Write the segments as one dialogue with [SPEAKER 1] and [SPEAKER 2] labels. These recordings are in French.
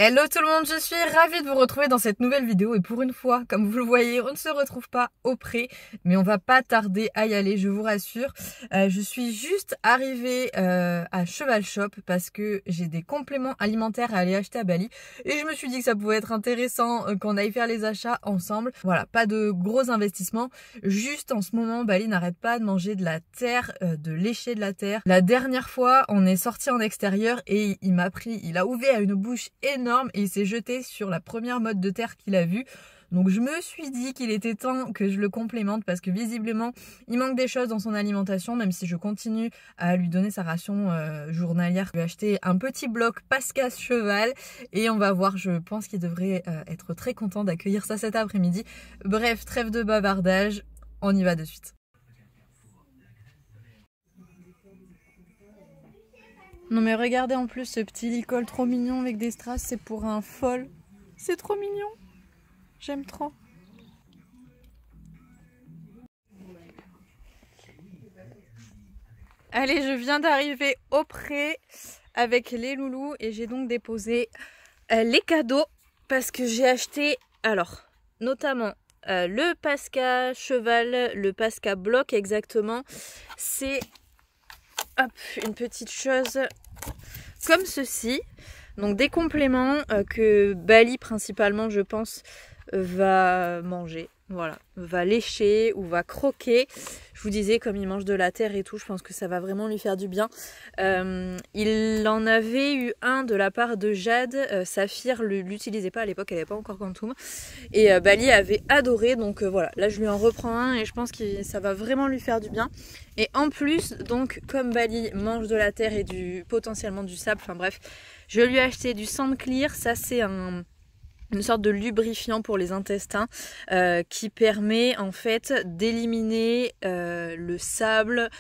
[SPEAKER 1] Hello tout le monde, je suis ravie de vous retrouver dans cette nouvelle vidéo et pour une fois, comme vous le voyez, on ne se retrouve pas au pré, mais on va pas tarder à y aller, je vous rassure. Je suis juste arrivée à Cheval Shop parce que j'ai des compléments alimentaires à aller acheter à Bali et je me suis dit que ça pouvait être intéressant qu'on aille faire les achats ensemble. Voilà, pas de gros investissements, juste en ce moment Bali n'arrête pas de manger de la terre, de lécher de la terre. La dernière fois, on est sorti en extérieur et il a ouvert une bouche énorme et il s'est jeté sur la première motte de terre qu'il a vue. Donc je me suis dit qu'il était temps que je le complémente parce que visiblement il manque des choses dans son alimentation, même si je continue à lui donner sa ration journalière. Je vais acheter un petit bloc Pascas cheval et on va voir, je pense qu'il devrait être très content d'accueillir ça cet après-midi. Bref, trêve de bavardage, on y va de suite. Non mais regardez en plus ce petit licol trop mignon avec des strass, c'est pour un foal. C'est trop mignon. J'aime trop. Allez, je viens d'arriver au pré avec les loulous et j'ai donc déposé les cadeaux parce que j'ai acheté, alors, notamment le Pasca cheval, le Pasca bloc exactement. C'est une petite chose comme ceci. Donc des compléments que Bali principalement, je pense, va manger. Voilà, va lécher ou va croquer. Je vous disais, comme il mange de la terre et tout, je pense que ça va vraiment lui faire du bien. Il en avait eu un de la part de Jade. Saphir ne l'utilisait pas à l'époque, elle n'avait pas encore Quantum. Et Bali avait adoré, donc voilà, là je lui en reprends un et je pense que ça va vraiment lui faire du bien. Et en plus, donc comme Bali mange de la terre et potentiellement du sable, enfin bref, je lui ai acheté du Sand Clear. Ça c'est une sorte de lubrifiant pour les intestins qui permet en fait d'éliminer le sable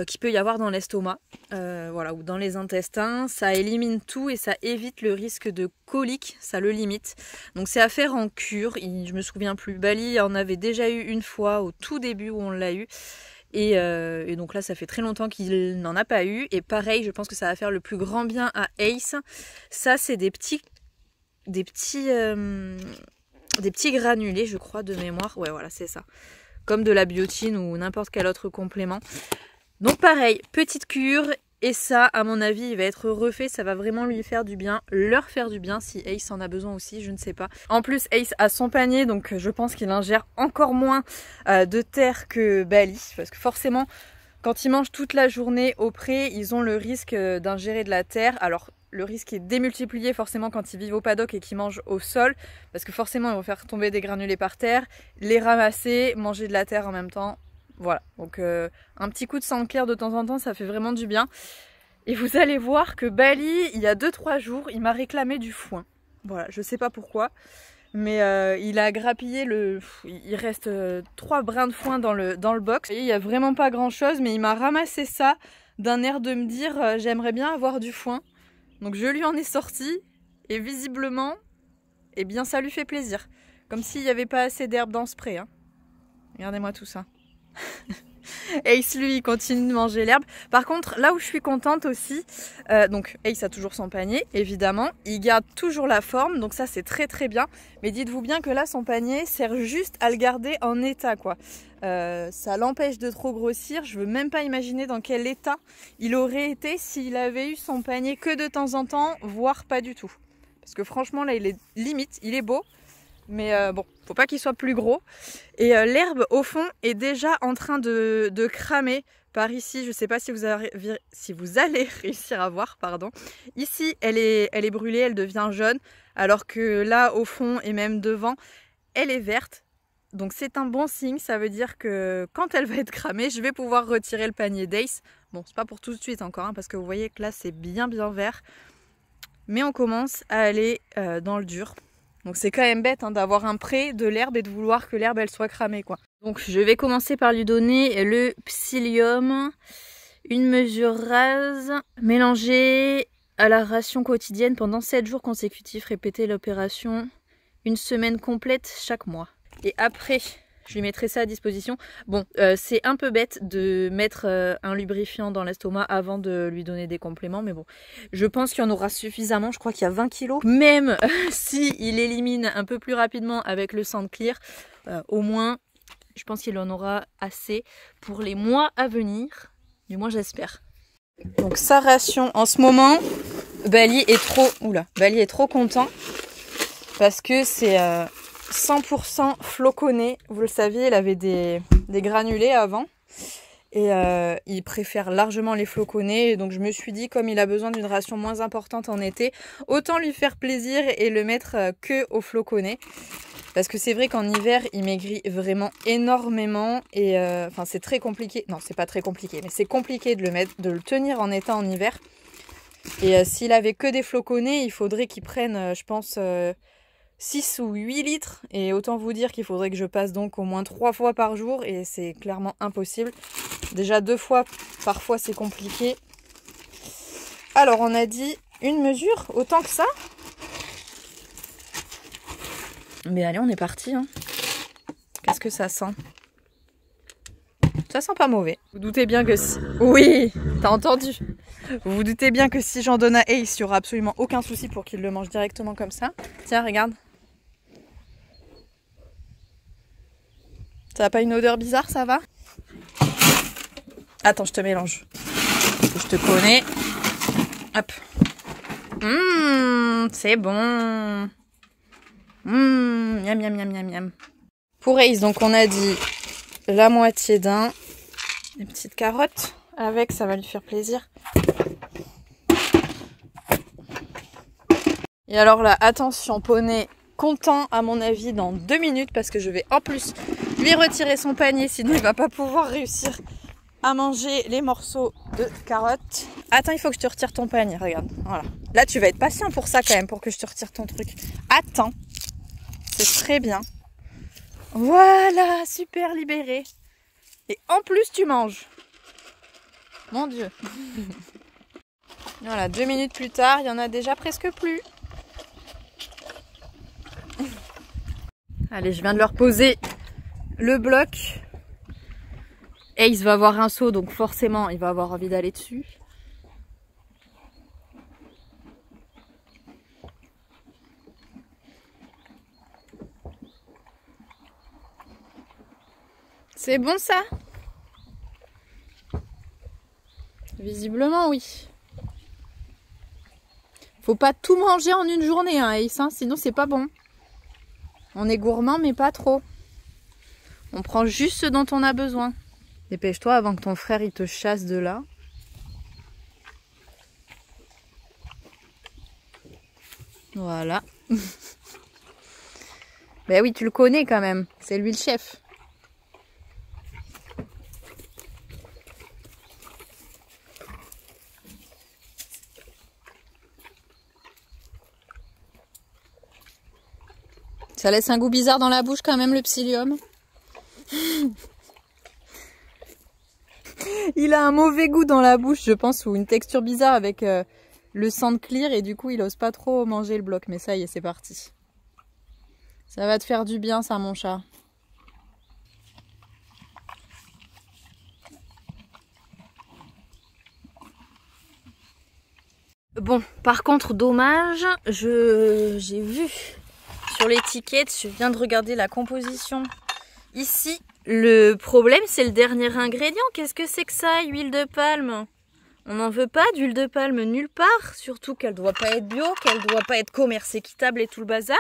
[SPEAKER 1] qu'il peut y avoir dans l'estomac, voilà, ou dans les intestins. Ça élimine tout et ça évite le risque de colique, ça le limite. Donc c'est à faire en cure, je me souviens plus, Bali en avait déjà eu une fois au tout début où on l'a eu. Et donc là ça fait très longtemps qu'il n'en a pas eu. Et pareil, je pense que ça va faire le plus grand bien à Ace. Ça c'est des petits granulés, je crois, de mémoire. Ouais, voilà, c'est ça. Comme de la biotine ou n'importe quel autre complément. Donc pareil, petite cure. Et ça, à mon avis, il va être refait. Ça va vraiment lui faire du bien, leur faire du bien si Ace en a besoin aussi, je ne sais pas. En plus, Ace a son panier, donc je pense qu'il ingère encore moins de terre que Bali. Parce que forcément, quand ils mangent toute la journée au pré, ils ont le risque d'ingérer de la terre. Alors, le risque est démultiplié forcément quand ils vivent au paddock et qu'ils mangent au sol. Parce que forcément, ils vont faire tomber des granulés par terre, les ramasser, manger de la terre en même temps. Voilà, donc un petit coup de Sand Clear de temps en temps, ça fait vraiment du bien. Et vous allez voir que Bali, il y a 2-3 jours, il m'a réclamé du foin. Voilà, je sais pas pourquoi. Mais il a grappillé il reste 3 brins de foin dans le box. Il n'y a vraiment pas grand chose, mais il m'a ramassé ça d'un air de me dire j'aimerais bien avoir du foin. Donc je lui en ai sorti et visiblement, eh bien ça lui fait plaisir. Comme s'il n'y avait pas assez d'herbe dans ce pré. Hein. Regardez-moi tout ça. Ace lui il continue de manger l'herbe. Par contre là où je suis contente aussi, donc Ace a toujours son panier évidemment, il garde toujours la forme, donc ça c'est très très bien. Mais dites-vous bien que là son panier sert juste à le garder en état quoi. Ça l'empêche de trop grossir. Je veux même pas imaginer dans quel état il aurait été s'il avait eu son panier que de temps en temps, voire pas du tout. Parce que franchement là il est limite, il est beau. Mais bon, faut pas qu'il soit plus gros. Et l'herbe au fond est déjà en train de cramer par ici. Je sais pas si vous allez réussir à voir, pardon. Ici, elle est brûlée, elle devient jaune. Alors que là, au fond et même devant, elle est verte. Donc c'est un bon signe, ça veut dire que quand elle va être cramée, je vais pouvoir retirer le panier d'Ace. Bon, c'est pas pour tout de suite encore, hein, parce que vous voyez que là, c'est bien vert. Mais on commence à aller dans le dur. Donc c'est quand même bête hein, d'avoir un pré, de l'herbe et de vouloir que l'herbe elle soit cramée quoi. Donc je vais commencer par lui donner le psyllium, une mesure rase, mélangée à la ration quotidienne pendant 7 jours consécutifs, répéter l'opération une semaine complète chaque mois. Et après Je lui mettrai ça à disposition. Bon, c'est un peu bête de mettre un lubrifiant dans l'estomac avant de lui donner des compléments, mais bon, je pense qu'il y en aura suffisamment. Je crois qu'il y a 20 kilos. Même si il élimine un peu plus rapidement avec le Sand Clear, au moins, je pense qu'il en aura assez pour les mois à venir. Du moins, j'espère. Donc sa ration en ce moment, Bali est trop content parce que c'est 100% floconnés. Vous le saviez, il avait des granulés avant. Et il préfère largement les floconnés. Donc je me suis dit, comme il a besoin d'une ration moins importante en été, autant lui faire plaisir et le mettre que aux floconnés. Parce que c'est vrai qu'en hiver, il maigrit vraiment énormément. Et enfin, c'est très compliqué. Non, c'est pas très compliqué, mais c'est compliqué de le tenir en état en hiver. Et s'il avait que des floconnés, il faudrait qu'il prenne, je pense... 6 ou 8 litres, et autant vous dire qu'il faudrait que je passe donc au moins 3 fois par jour, et c'est clairement impossible. Déjà 2 fois, parfois c'est compliqué. Alors on a dit une mesure, autant que ça. Mais allez, on est parti. Hein. Qu'est-ce que ça sent? Ça sent pas mauvais. Vous doutez bien que si... Oui, t'as entendu. Vous vous doutez bien que si j'en donne à Ace, il n'y aura absolument aucun souci pour qu'il le mange directement comme ça. Tiens, regarde. Ça n'a pas une odeur bizarre, ça va? Attends, je te mélange. Je te connais. Hop. C'est bon. Miam, miam, miam, miam, miam. Pour Ace, donc on a dit la moitié d'un. Des petites carottes. Avec, ça va lui faire plaisir. Et alors là, attention, poney content à mon avis dans 2 minutes parce que je vais en plus lui retirer son panier, sinon il va pas pouvoir réussir à manger les morceaux de carottes. Attends, il faut que je te retire ton panier, regarde, voilà. Là tu vas être patient pour ça quand même, pour que je te retire ton truc. Attends, c'est très bien. Voilà, super libéré. Et en plus tu manges. Mon Dieu. Voilà, 2 minutes plus tard, il y en a déjà presque plus. Allez, je viens de leur poser le bloc. Ace va avoir un seau, donc forcément, il va avoir envie d'aller dessus. C'est bon ça? Visiblement, oui. Faut pas tout manger en une journée, hein, Ace, hein, sinon c'est pas bon. On est gourmand, mais pas trop. On prend juste ce dont on a besoin. Dépêche-toi avant que ton frère il te chasse de là. Voilà. Ben oui, tu le connais quand même. C'est lui le chef. Ça laisse un goût bizarre dans la bouche quand même, le psyllium. Il a un mauvais goût dans la bouche, je pense, ou une texture bizarre avec le Sand Clear, et du coup il ose pas trop manger le bloc. Mais ça y est, c'est parti. Ça va te faire du bien ça, mon chat. Bon, par contre, dommage, j'ai vu sur l'étiquette, je viens de regarder la composition ici. Le problème, c'est le dernier ingrédient. Qu'est-ce que c'est que ça, huile de palme? On n'en veut pas d'huile de palme nulle part, surtout qu'elle doit pas être bio, qu'elle doit pas être commerce équitable et tout le bazar.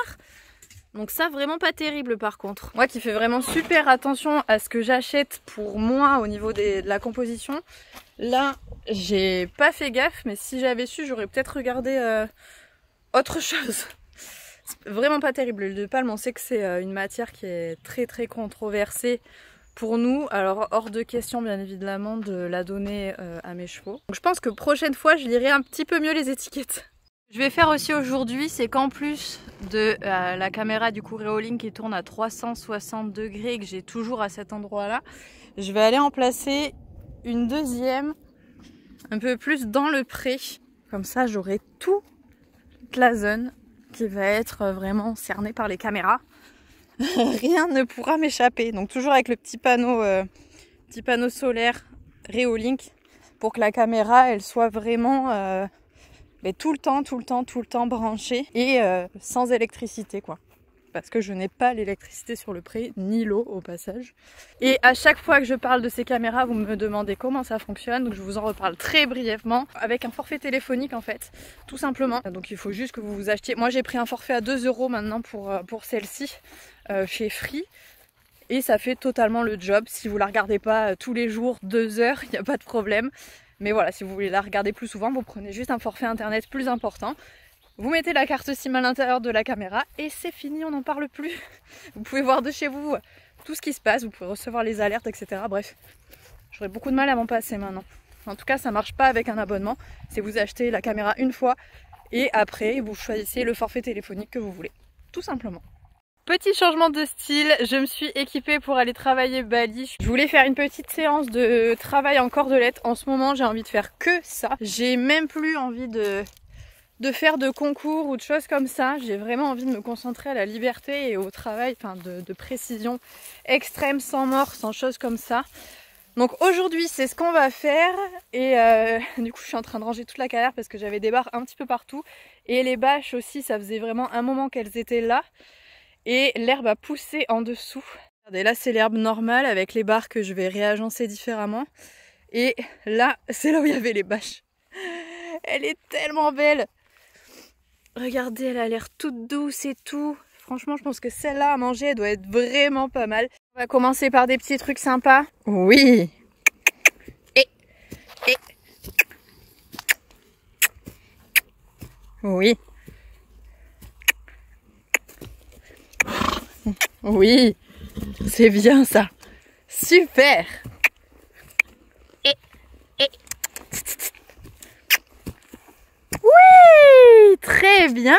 [SPEAKER 1] Donc ça, vraiment pas terrible par contre. Moi qui fais vraiment super attention à ce que j'achète pour moi au niveau de la composition, là, j'ai pas fait gaffe, mais si j'avais su, j'aurais peut-être regardé autre chose. C'est vraiment pas terrible. L'huile de palme, on sait que c'est une matière qui est très très controversée pour nous. Alors hors de question bien évidemment de la donner à mes chevaux. Donc je pense que prochaine fois, je lirai un petit peu mieux les étiquettes. Je vais faire aussi aujourd'hui, c'est qu'en plus de la caméra du Coréolink qui tourne à 360 degrés et que j'ai toujours à cet endroit-là, je vais aller en placer une deuxième un peu plus dans le pré. Comme ça, j'aurai toute la zone qui va être vraiment cernée par les caméras. rien ne pourra m'échapper. Donc toujours avec le petit panneau solaire Reolink pour que la caméra elle soit vraiment tout le temps branchée et sans électricité quoi. Parce que je n'ai pas l'électricité sur le pré, ni l'eau au passage. Et à chaque fois que je parle de ces caméras, vous me demandez comment ça fonctionne. Donc je vous en reparle très brièvement. Avec un forfait téléphonique en fait, tout simplement. Donc il faut juste que vous vous achetiez. Moi j'ai pris un forfait à 2 € maintenant pour celle-ci, chez Free. Et ça fait totalement le job. Si vous la regardez pas tous les jours, 2 heures, il n'y a pas de problème. Mais voilà, si vous voulez la regarder plus souvent, vous prenez juste un forfait internet plus important. Vous mettez la carte SIM à l'intérieur de la caméra et c'est fini, on n'en parle plus. Vous pouvez voir de chez vous tout ce qui se passe, vous pouvez recevoir les alertes, etc. Bref, j'aurais beaucoup de mal à m'en passer maintenant. En tout cas, ça marche pas avec un abonnement. C'est vous achetez la caméra une fois et après, vous choisissez le forfait téléphonique que vous voulez. Tout simplement. Petit changement de style, je me suis équipée pour aller travailler Bali. Je voulais faire une petite séance de travail en cordelette. En ce moment, j'ai envie de faire que ça. J'ai même plus envie de faire de concours ou de choses comme ça. J'ai vraiment envie de me concentrer à la liberté et au travail, enfin de précision extrême, sans mort, sans choses comme ça. Donc aujourd'hui c'est ce qu'on va faire et du coup je suis en train de ranger toute la carrière parce que j'avais des barres un petit peu partout et les bâches aussi, ça faisait vraiment un moment qu'elles étaient là et l'herbe a poussé en dessous. Regardez, là c'est l'herbe normale avec les barres que je vais réagencer différemment et là c'est là où il y avait les bâches. Elle est tellement belle. Regardez, elle a l'air toute douce et tout. Franchement, je pense que celle-là à manger, elle doit être vraiment pas mal. On va commencer par des petits trucs sympas. Oui. Et. Oui. Oui. C'est bien ça. Super. Et. Oui, très bien.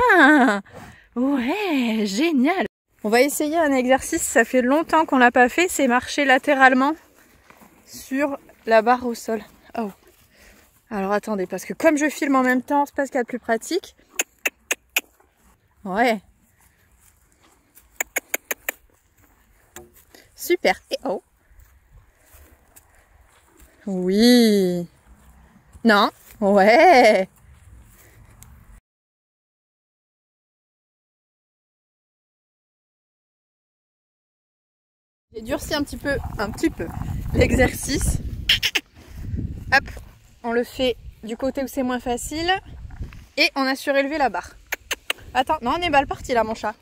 [SPEAKER 1] Ouais, génial. On va essayer un exercice, ça fait longtemps qu'on l'a pas fait, c'est marcher latéralement sur la barre au sol. Oh. Alors attendez, parce que comme je filme en même temps, c'est pas ce qu'il y a de plus pratique. Ouais. Super. Et oh. Oui. Non. Ouais. J'ai durci un petit peu l'exercice. Hop, on le fait du côté où c'est moins facile. Et on a surélevé la barre. Attends, non, on est mal parti là mon chat.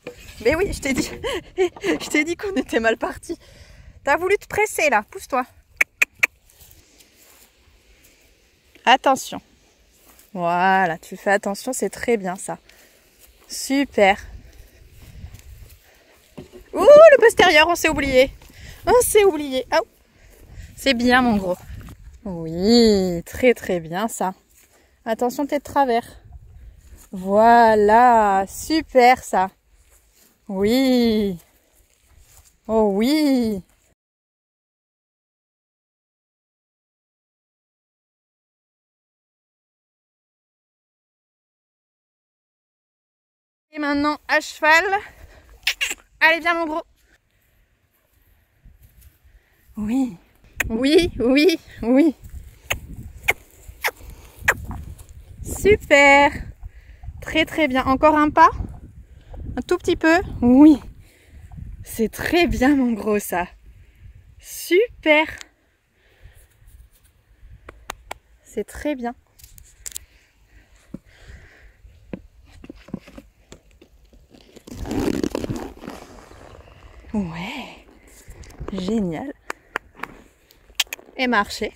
[SPEAKER 1] Mais oui, je t'ai dit. Je t'ai dit qu'on était mal parti. T'as voulu te presser là, pousse-toi. Attention. Voilà, tu fais attention, c'est très bien ça. Super. Ouh, le postérieur, on s'est oublié. On s'est oublié. Oh. C'est bien mon gros. Oui, très très bien ça. Attention, t'es de travers. Voilà, super ça. Oui. Oh oui. Et maintenant à cheval. Allez, viens mon gros. Oui. Oui. Super. Très très bien. Encore un pas. Un tout petit peu. Oui. C'est très bien mon gros ça. Super. C'est très bien. Ouais. Génial. Et marcher.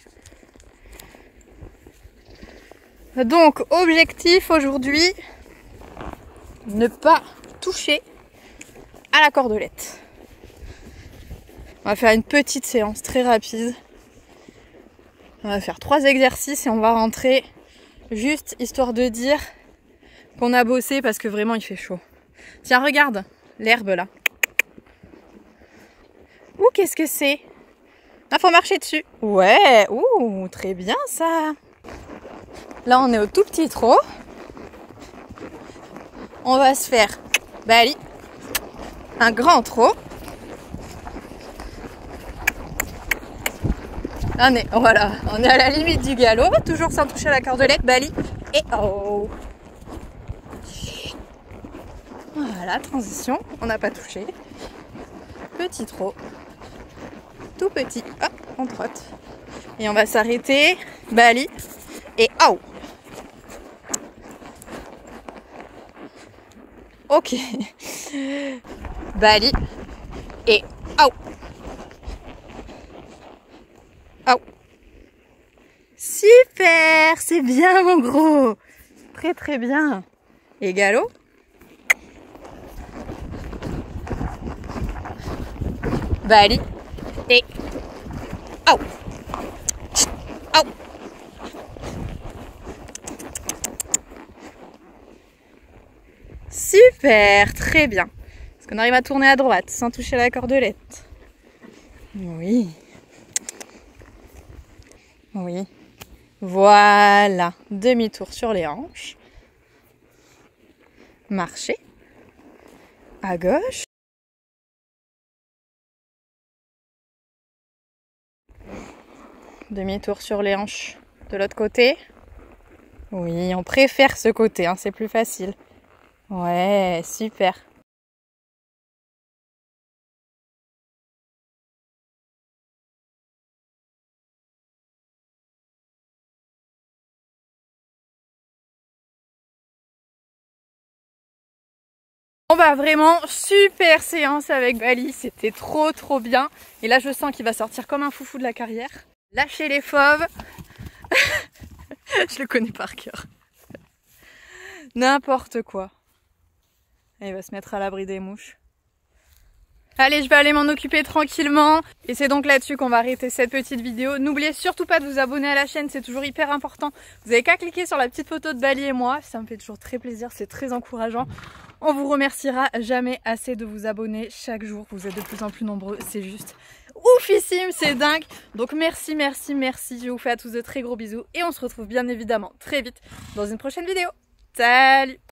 [SPEAKER 1] Donc, objectif aujourd'hui, ne pas toucher à la cordelette. On va faire une petite séance très rapide. On va faire 3 exercices et on va rentrer juste histoire de dire qu'on a bossé parce que vraiment il fait chaud. Tiens, regarde l'herbe là. Ouh, qu'est-ce que c'est? Ah, faut marcher dessus. Ouais, ouh, très bien ça. Là, on est au tout petit trot. On va se faire Bali. Un grand trot. Voilà, on est à la limite du galop, toujours sans toucher à la cordelette, Bali. Et oh! Voilà, transition, on n'a pas touché. Petit trot, tout petit, hop, on trotte. Et on va s'arrêter, Bali. Et oh! Ok. Bali. Et oh! Oh! Super! C'est bien mon gros! Très très bien. Et galop. Bali. Et oh! Oh! Super! Très bien. Est-ce qu'on arrive à tourner à droite sans toucher la cordelette? Oui. Oui. Voilà. Demi-tour sur les hanches. Marcher. À gauche. Demi-tour sur les hanches de l'autre côté. Oui, on préfère ce côté, hein, c'est plus facile. Ouais, super. Bon bah vraiment super séance avec Bali, c'était trop bien. Et là je sens qu'il va sortir comme un foufou de la carrière. Lâchez les fauves. Je le connais par cœur. N'importe quoi. Et il va se mettre à l'abri des mouches. Allez, je vais aller m'en occuper tranquillement. Et c'est donc là-dessus qu'on va arrêter cette petite vidéo. N'oubliez surtout pas de vous abonner à la chaîne, c'est toujours hyper important. Vous n'avez qu'à cliquer sur la petite photo de Bali et moi. Ça me fait toujours très plaisir, c'est très encourageant. On vous remerciera jamais assez de vous abonner chaque jour. Vous êtes de plus en plus nombreux, c'est juste oufissime, c'est dingue. Donc merci. Je vous fais à tous de très gros bisous. Et on se retrouve bien évidemment très vite dans une prochaine vidéo. Salut!